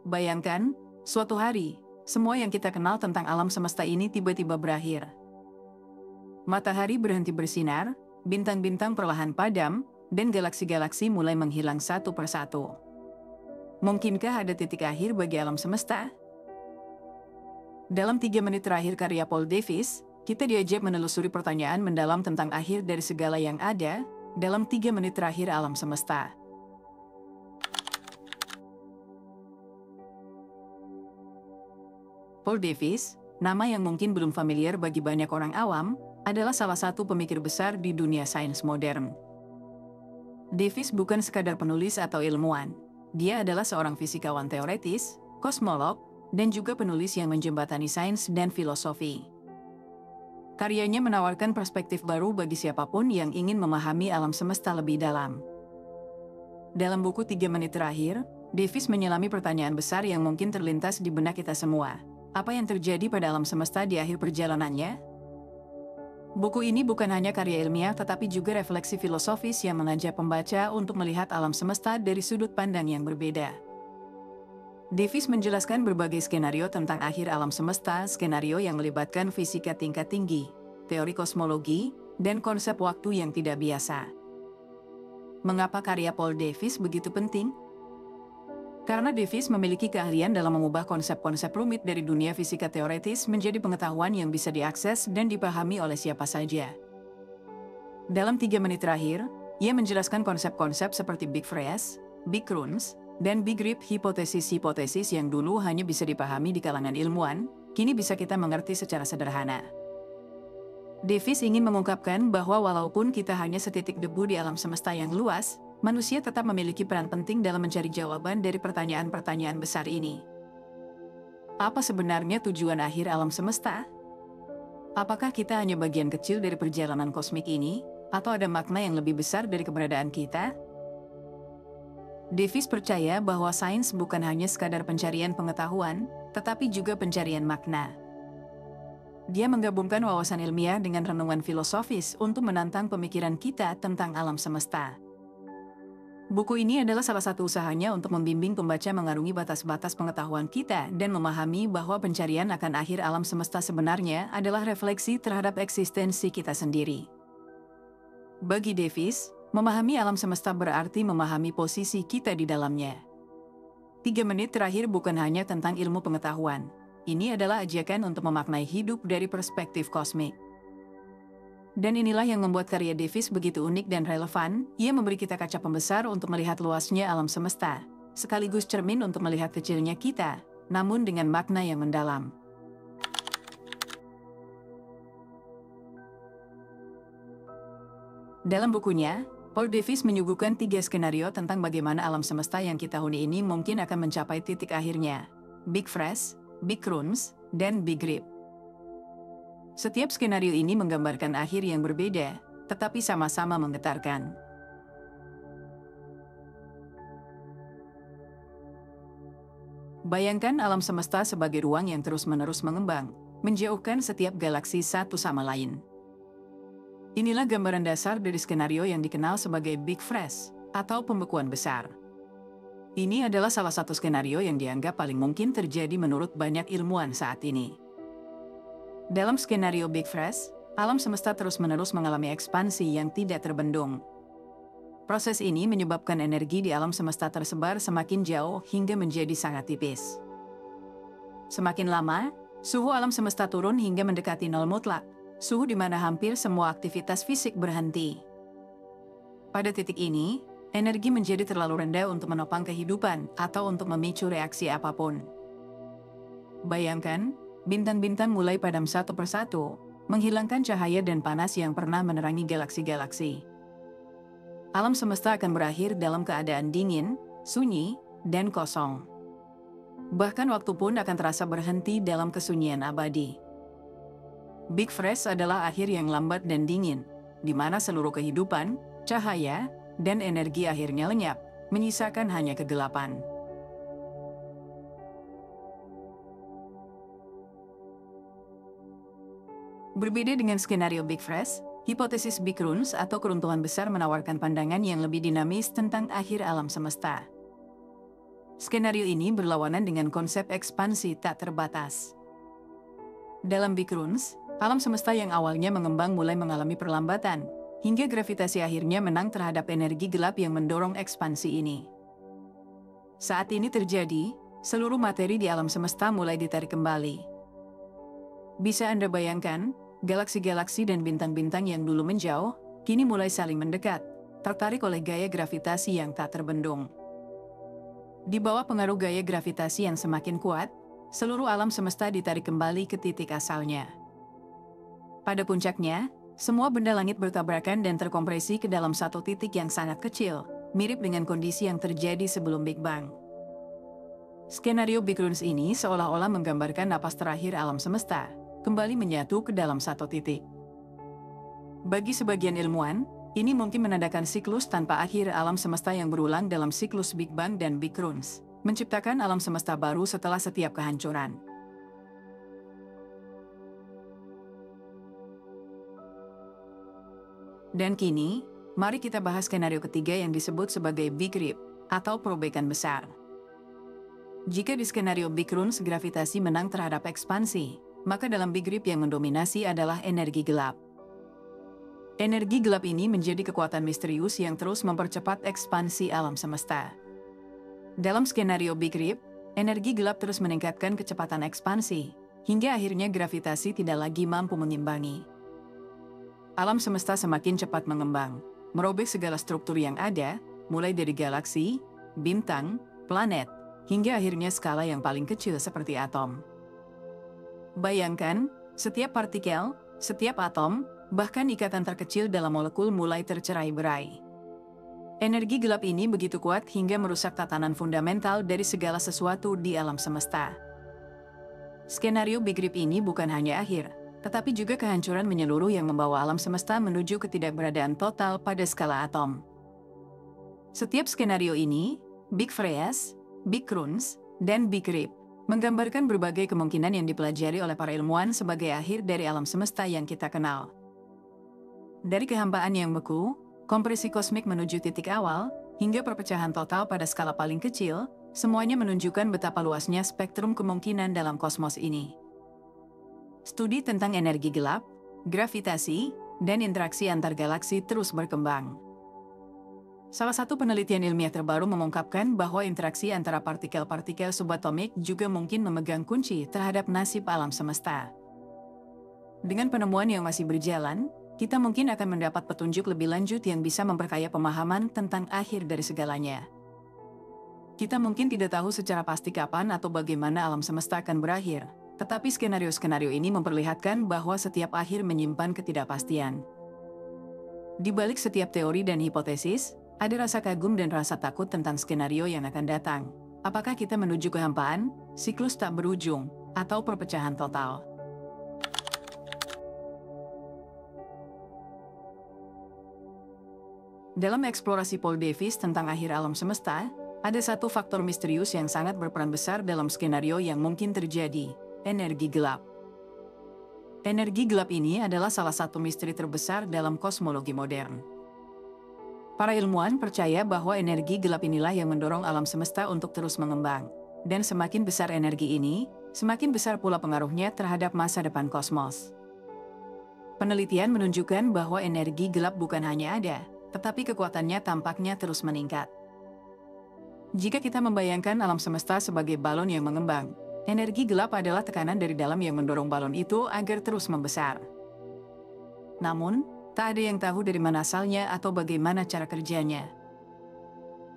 Bayangkan, suatu hari, semua yang kita kenal tentang alam semesta ini tiba-tiba berakhir. Matahari berhenti bersinar, bintang-bintang perlahan padam, dan galaksi-galaksi mulai menghilang satu persatu. Mungkinkah ada titik akhir bagi alam semesta? Dalam 3 menit terakhir karya Paul Davies, kita diajak menelusuri pertanyaan mendalam tentang akhir dari segala yang ada, dalam 3 menit terakhir alam semesta. Paul Davies, nama yang mungkin belum familiar bagi banyak orang awam, adalah salah satu pemikir besar di dunia sains modern. Davies bukan sekadar penulis atau ilmuwan. Dia adalah seorang fisikawan teoretis, kosmolog, dan juga penulis yang menjembatani sains dan filosofi. Karyanya menawarkan perspektif baru bagi siapapun yang ingin memahami alam semesta lebih dalam. Dalam buku 3 menit terakhir, Davies menyelami pertanyaan besar yang mungkin terlintas di benak kita semua. Apa yang terjadi pada alam semesta di akhir perjalanannya? Buku ini bukan hanya karya ilmiah tetapi juga refleksi filosofis yang mengajak pembaca untuk melihat alam semesta dari sudut pandang yang berbeda. Davies menjelaskan berbagai skenario tentang akhir alam semesta, skenario yang melibatkan fisika tingkat tinggi, teori kosmologi, dan konsep waktu yang tidak biasa. Mengapa karya Paul Davies begitu penting? Karena Davies memiliki keahlian dalam mengubah konsep-konsep rumit dari dunia fisika teoretis menjadi pengetahuan yang bisa diakses dan dipahami oleh siapa saja. Dalam 3 menit terakhir, ia menjelaskan konsep-konsep seperti Big Freeze, Big Crunch, dan Big Rip, hipotesis-hipotesis yang dulu hanya bisa dipahami di kalangan ilmuwan, kini bisa kita mengerti secara sederhana. Davies ingin mengungkapkan bahwa walaupun kita hanya setitik debu di alam semesta yang luas, manusia tetap memiliki peran penting dalam mencari jawaban dari pertanyaan-pertanyaan besar ini. Apa sebenarnya tujuan akhir alam semesta? Apakah kita hanya bagian kecil dari perjalanan kosmik ini, atau ada makna yang lebih besar dari keberadaan kita? Davies percaya bahwa sains bukan hanya sekadar pencarian pengetahuan, tetapi juga pencarian makna. Dia menggabungkan wawasan ilmiah dengan renungan filosofis untuk menantang pemikiran kita tentang alam semesta. Buku ini adalah salah satu usahanya untuk membimbing pembaca mengarungi batas-batas pengetahuan kita dan memahami bahwa pencarian akan akhir alam semesta sebenarnya adalah refleksi terhadap eksistensi kita sendiri. Bagi Davies, memahami alam semesta berarti memahami posisi kita di dalamnya. 3 menit terakhir bukan hanya tentang ilmu pengetahuan. Ini adalah ajakan untuk memaknai hidup dari perspektif kosmik. Dan inilah yang membuat karya Davies begitu unik dan relevan. Ia memberi kita kaca pembesar untuk melihat luasnya alam semesta, sekaligus cermin untuk melihat kecilnya kita, namun dengan makna yang mendalam. Dalam bukunya, Paul Davies menyuguhkan 3 skenario tentang bagaimana alam semesta yang kita huni ini mungkin akan mencapai titik akhirnya: Big Freeze, Big Crunch, dan Big Rip. Setiap skenario ini menggambarkan akhir yang berbeda, tetapi sama-sama menggetarkan. Bayangkan alam semesta sebagai ruang yang terus-menerus mengembang, menjauhkan setiap galaksi satu sama lain. Inilah gambaran dasar dari skenario yang dikenal sebagai Big Freeze, atau pembekuan besar. Ini adalah salah satu skenario yang dianggap paling mungkin terjadi menurut banyak ilmuwan saat ini. Dalam skenario Big Freeze, alam semesta terus-menerus mengalami ekspansi yang tidak terbendung. Proses ini menyebabkan energi di alam semesta tersebar semakin jauh hingga menjadi sangat tipis. Semakin lama, suhu alam semesta turun hingga mendekati nol mutlak, suhu di mana hampir semua aktivitas fisik berhenti. Pada titik ini, energi menjadi terlalu rendah untuk menopang kehidupan atau untuk memicu reaksi apapun. Bayangkan, bintang-bintang mulai padam satu persatu, menghilangkan cahaya dan panas yang pernah menerangi galaksi-galaksi. Alam semesta akan berakhir dalam keadaan dingin, sunyi, dan kosong. Bahkan waktu pun akan terasa berhenti dalam kesunyian abadi. Big Freeze adalah akhir yang lambat dan dingin, di mana seluruh kehidupan, cahaya, dan energi akhirnya lenyap, menyisakan hanya kegelapan. Berbeda dengan skenario Big Freeze, hipotesis Big Crunch atau keruntuhan besar menawarkan pandangan yang lebih dinamis tentang akhir alam semesta. Skenario ini berlawanan dengan konsep ekspansi tak terbatas. Dalam Big Runs, alam semesta yang awalnya mengembang mulai mengalami perlambatan, hingga gravitasi akhirnya menang terhadap energi gelap yang mendorong ekspansi ini. Saat ini terjadi, seluruh materi di alam semesta mulai ditarik kembali. Bisa Anda bayangkan, galaksi-galaksi dan bintang-bintang yang dulu menjauh, kini mulai saling mendekat, tertarik oleh gaya gravitasi yang tak terbendung. Di bawah pengaruh gaya gravitasi yang semakin kuat, seluruh alam semesta ditarik kembali ke titik asalnya. Pada puncaknya, semua benda langit bertabrakan dan terkompresi ke dalam satu titik yang sangat kecil, mirip dengan kondisi yang terjadi sebelum Big Bang. Skenario Big Runs ini seolah-olah menggambarkan napas terakhir alam semesta, kembali menyatu ke dalam satu titik. Bagi sebagian ilmuwan, ini mungkin menandakan siklus tanpa akhir alam semesta yang berulang dalam siklus Big Bang dan Big Runs, menciptakan alam semesta baru setelah setiap kehancuran. Dan kini, mari kita bahas skenario ketiga yang disebut sebagai Big Rip, atau perobekan besar. Jika di skenario Big Runs gravitasi menang terhadap ekspansi, maka dalam Big Rip yang mendominasi adalah energi gelap. Energi gelap ini menjadi kekuatan misterius yang terus mempercepat ekspansi alam semesta. Dalam skenario Big Rip, energi gelap terus meningkatkan kecepatan ekspansi, hingga akhirnya gravitasi tidak lagi mampu mengimbangi. Alam semesta semakin cepat mengembang, merobek segala struktur yang ada, mulai dari galaksi, bintang, planet, hingga akhirnya skala yang paling kecil seperti atom. Bayangkan, setiap partikel, setiap atom, bahkan ikatan terkecil dalam molekul mulai tercerai-berai. Energi gelap ini begitu kuat hingga merusak tatanan fundamental dari segala sesuatu di alam semesta. Skenario Big Rip ini bukan hanya akhir, tetapi juga kehancuran menyeluruh yang membawa alam semesta menuju ketidakberadaan total pada skala atom. Setiap skenario ini, Big Freeze, Big Runs, dan Big Rip, menggambarkan berbagai kemungkinan yang dipelajari oleh para ilmuwan sebagai akhir dari alam semesta yang kita kenal. Dari kehampaan yang beku, kompresi kosmik menuju titik awal, hingga perpecahan total pada skala paling kecil, semuanya menunjukkan betapa luasnya spektrum kemungkinan dalam kosmos ini. Studi tentang energi gelap, gravitasi, dan interaksi antar galaksi terus berkembang. Salah satu penelitian ilmiah terbaru mengungkapkan bahwa interaksi antara partikel-partikel subatomik juga mungkin memegang kunci terhadap nasib alam semesta. Dengan penemuan yang masih berjalan, kita mungkin akan mendapat petunjuk lebih lanjut yang bisa memperkaya pemahaman tentang akhir dari segalanya. Kita mungkin tidak tahu secara pasti kapan atau bagaimana alam semesta akan berakhir, tetapi skenario-skenario ini memperlihatkan bahwa setiap akhir menyimpan ketidakpastian. Di balik setiap teori dan hipotesis, ada rasa kagum dan rasa takut tentang skenario yang akan datang. Apakah kita menuju kehampaan, siklus tak berujung, atau perpecahan total? Dalam eksplorasi Paul Davies tentang akhir alam semesta, ada satu faktor misterius yang sangat berperan besar dalam skenario yang mungkin terjadi, energi gelap. Energi gelap ini adalah salah satu misteri terbesar dalam kosmologi modern. Para ilmuwan percaya bahwa energi gelap inilah yang mendorong alam semesta untuk terus mengembang. Dan semakin besar energi ini, semakin besar pula pengaruhnya terhadap masa depan kosmos. Penelitian menunjukkan bahwa energi gelap bukan hanya ada, tetapi kekuatannya tampaknya terus meningkat. Jika kita membayangkan alam semesta sebagai balon yang mengembang, energi gelap adalah tekanan dari dalam yang mendorong balon itu agar terus membesar. Namun, tak ada yang tahu dari mana asalnya atau bagaimana cara kerjanya.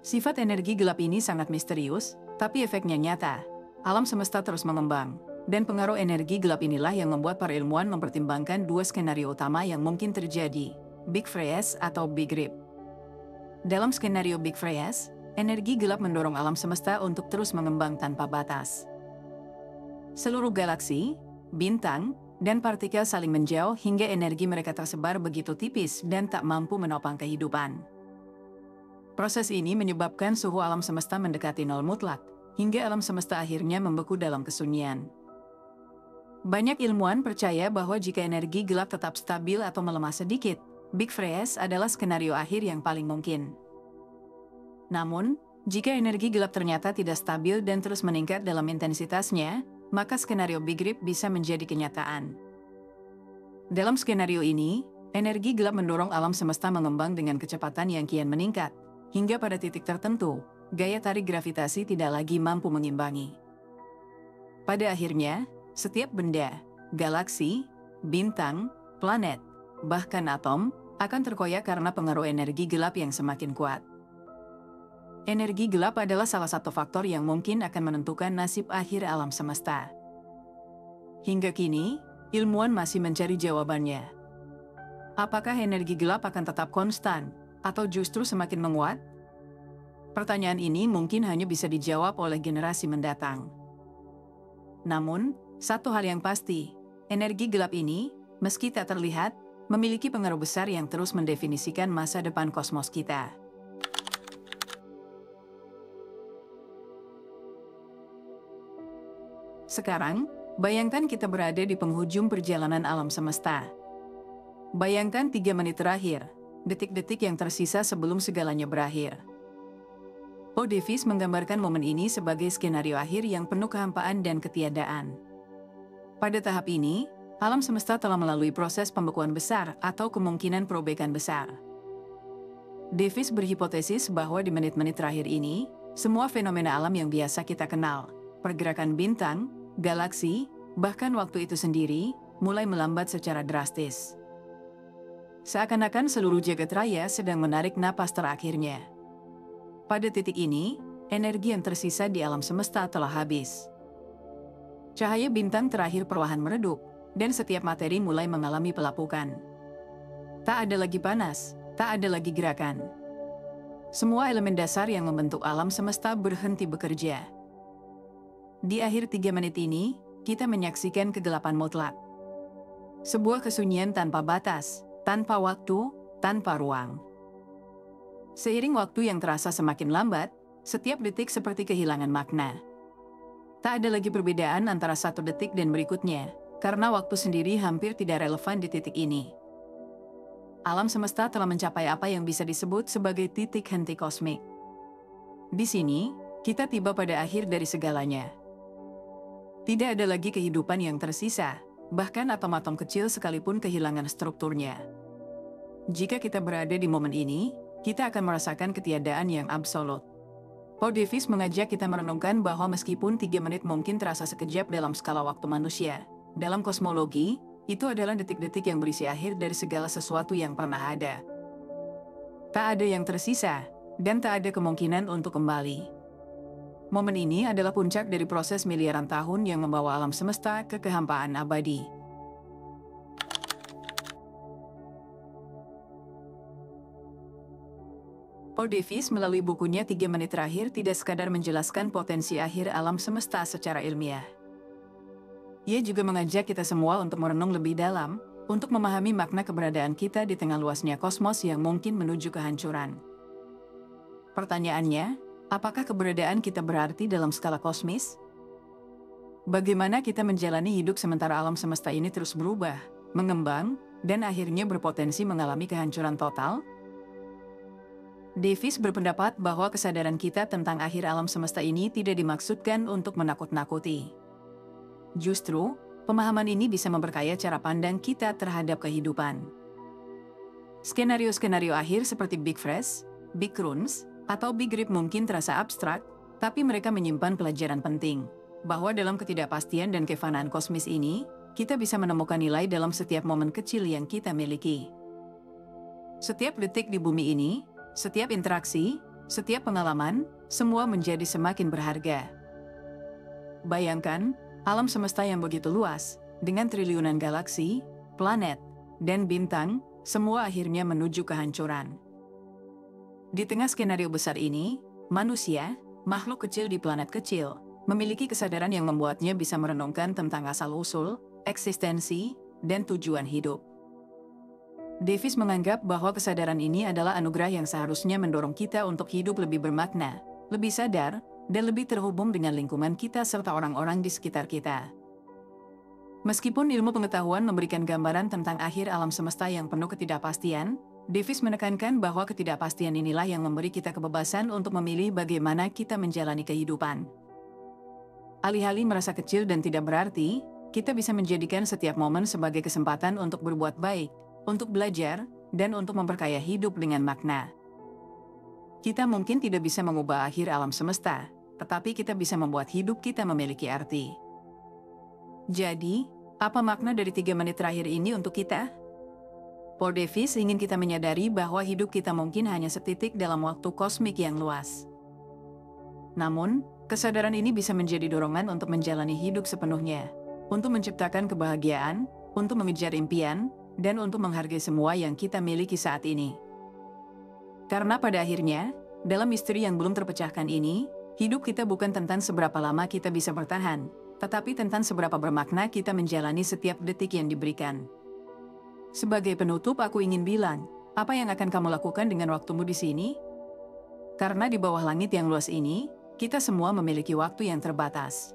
Sifat energi gelap ini sangat misterius, tapi efeknya nyata. Alam semesta terus mengembang, dan pengaruh energi gelap inilah yang membuat para ilmuwan mempertimbangkan dua skenario utama yang mungkin terjadi, Big Freeze atau Big Rip. Dalam skenario Big Freeze, energi gelap mendorong alam semesta untuk terus mengembang tanpa batas. Seluruh galaksi, bintang, dan partikel saling menjauh hingga energi mereka tersebar begitu tipis dan tak mampu menopang kehidupan. Proses ini menyebabkan suhu alam semesta mendekati nol mutlak, hingga alam semesta akhirnya membeku dalam kesunyian. Banyak ilmuwan percaya bahwa jika energi gelap tetap stabil atau melemah sedikit, Big Freeze adalah skenario akhir yang paling mungkin. Namun, Jika energi gelap ternyata tidak stabil dan terus meningkat dalam intensitasnya, maka skenario Big Rip bisa menjadi kenyataan. Dalam skenario ini, energi gelap mendorong alam semesta mengembang dengan kecepatan yang kian meningkat, hingga pada titik tertentu, gaya tarik gravitasi tidak lagi mampu mengimbangi. Pada akhirnya, setiap benda, galaksi, bintang, planet, bahkan atom, akan terkoyak karena pengaruh energi gelap yang semakin kuat. Energi gelap adalah salah satu faktor yang mungkin akan menentukan nasib akhir alam semesta. Hingga kini, ilmuwan masih mencari jawabannya. Apakah energi gelap akan tetap konstan, atau justru semakin menguat? Pertanyaan ini mungkin hanya bisa dijawab oleh generasi mendatang. Namun, satu hal yang pasti, energi gelap ini, meski tak terlihat, memiliki pengaruh besar yang terus mendefinisikan masa depan kosmos kita. Sekarang, bayangkan kita berada di penghujung perjalanan alam semesta. Bayangkan 3 menit terakhir, detik-detik yang tersisa sebelum segalanya berakhir. Paul Davies menggambarkan momen ini sebagai skenario akhir yang penuh kehampaan dan ketiadaan. Pada tahap ini, alam semesta telah melalui proses pembekuan besar atau kemungkinan perobekan besar. Davies berhipotesis bahwa di menit-menit terakhir ini, semua fenomena alam yang biasa kita kenal, pergerakan bintang, galaksi, bahkan waktu itu sendiri, mulai melambat secara drastis. Seakan-akan seluruh jagat raya sedang menarik napas terakhirnya. Pada titik ini, energi yang tersisa di alam semesta telah habis. Cahaya bintang terakhir perlahan meredup, dan setiap materi mulai mengalami pelapukan. Tak ada lagi panas, tak ada lagi gerakan. Semua elemen dasar yang membentuk alam semesta berhenti bekerja. Di akhir 3 menit ini, kita menyaksikan kegelapan mutlak. Sebuah kesunyian tanpa batas, tanpa waktu, tanpa ruang. Seiring waktu yang terasa semakin lambat, setiap detik seperti kehilangan makna. Tak ada lagi perbedaan antara satu detik dan berikutnya, karena waktu sendiri hampir tidak relevan di titik ini. Alam semesta telah mencapai apa yang bisa disebut sebagai titik henti kosmik. Di sini, kita tiba pada akhir dari segalanya. Tidak ada lagi kehidupan yang tersisa, bahkan atom-atom kecil sekalipun kehilangan strukturnya. Jika kita berada di momen ini, kita akan merasakan ketiadaan yang absolut. Paul Davies mengajak kita merenungkan bahwa meskipun 3 menit mungkin terasa sekejap dalam skala waktu manusia, dalam kosmologi, itu adalah detik-detik yang berisi akhir dari segala sesuatu yang pernah ada. Tak ada yang tersisa, dan tak ada kemungkinan untuk kembali. Momen ini adalah puncak dari proses miliaran tahun yang membawa alam semesta ke kehampaan abadi. Paul Davies melalui bukunya 3 menit terakhir tidak sekadar menjelaskan potensi akhir alam semesta secara ilmiah. Ia juga mengajak kita semua untuk merenung lebih dalam, untuk memahami makna keberadaan kita di tengah luasnya kosmos yang mungkin menuju kehancuran. Pertanyaannya, apakah keberadaan kita berarti dalam skala kosmis? Bagaimana kita menjalani hidup sementara alam semesta ini terus berubah, mengembang, dan akhirnya berpotensi mengalami kehancuran total? Davies berpendapat bahwa kesadaran kita tentang akhir alam semesta ini tidak dimaksudkan untuk menakut-nakuti. Justru, pemahaman ini bisa memperkaya cara pandang kita terhadap kehidupan. Skenario-skenario akhir seperti Big Freeze, Big Crunch, atau Big Rip mungkin terasa abstrak, tapi mereka menyimpan pelajaran penting, bahwa dalam ketidakpastian dan kefanaan kosmis ini, kita bisa menemukan nilai dalam setiap momen kecil yang kita miliki. Setiap detik di bumi ini, setiap interaksi, setiap pengalaman, semua menjadi semakin berharga. Bayangkan, alam semesta yang begitu luas, dengan triliunan galaksi, planet, dan bintang, semua akhirnya menuju kehancuran. Di tengah skenario besar ini, manusia, makhluk kecil di planet kecil, memiliki kesadaran yang membuatnya bisa merenungkan tentang asal-usul, eksistensi, dan tujuan hidup. Davies menganggap bahwa kesadaran ini adalah anugerah yang seharusnya mendorong kita untuk hidup lebih bermakna, lebih sadar, dan lebih terhubung dengan lingkungan kita serta orang-orang di sekitar kita. Meskipun ilmu pengetahuan memberikan gambaran tentang akhir alam semesta yang penuh ketidakpastian, Davis menekankan bahwa ketidakpastian inilah yang memberi kita kebebasan untuk memilih bagaimana kita menjalani kehidupan. Alih-alih merasa kecil dan tidak berarti, kita bisa menjadikan setiap momen sebagai kesempatan untuk berbuat baik, untuk belajar, dan untuk memperkaya hidup dengan makna. Kita mungkin tidak bisa mengubah akhir alam semesta, tetapi kita bisa membuat hidup kita memiliki arti. Jadi, apa makna dari 3 menit terakhir ini untuk kita? Paul Davis ingin kita menyadari bahwa hidup kita mungkin hanya setitik dalam waktu kosmik yang luas. Namun, kesadaran ini bisa menjadi dorongan untuk menjalani hidup sepenuhnya, untuk menciptakan kebahagiaan, untuk mengejar impian, dan untuk menghargai semua yang kita miliki saat ini. Karena pada akhirnya, dalam misteri yang belum terpecahkan ini, hidup kita bukan tentang seberapa lama kita bisa bertahan, tetapi tentang seberapa bermakna kita menjalani setiap detik yang diberikan. Sebagai penutup, aku ingin bilang, apa yang akan kamu lakukan dengan waktumu di sini? Karena di bawah langit yang luas ini, kita semua memiliki waktu yang terbatas.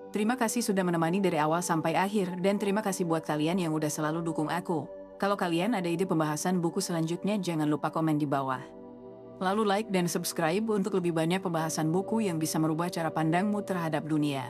Terima kasih sudah menemani dari awal sampai akhir, dan terima kasih buat kalian yang udah selalu dukung aku. Kalau kalian ada ide pembahasan buku selanjutnya, jangan lupa komen di bawah. Lalu like dan subscribe untuk lebih banyak pembahasan buku yang bisa merubah cara pandangmu terhadap dunia.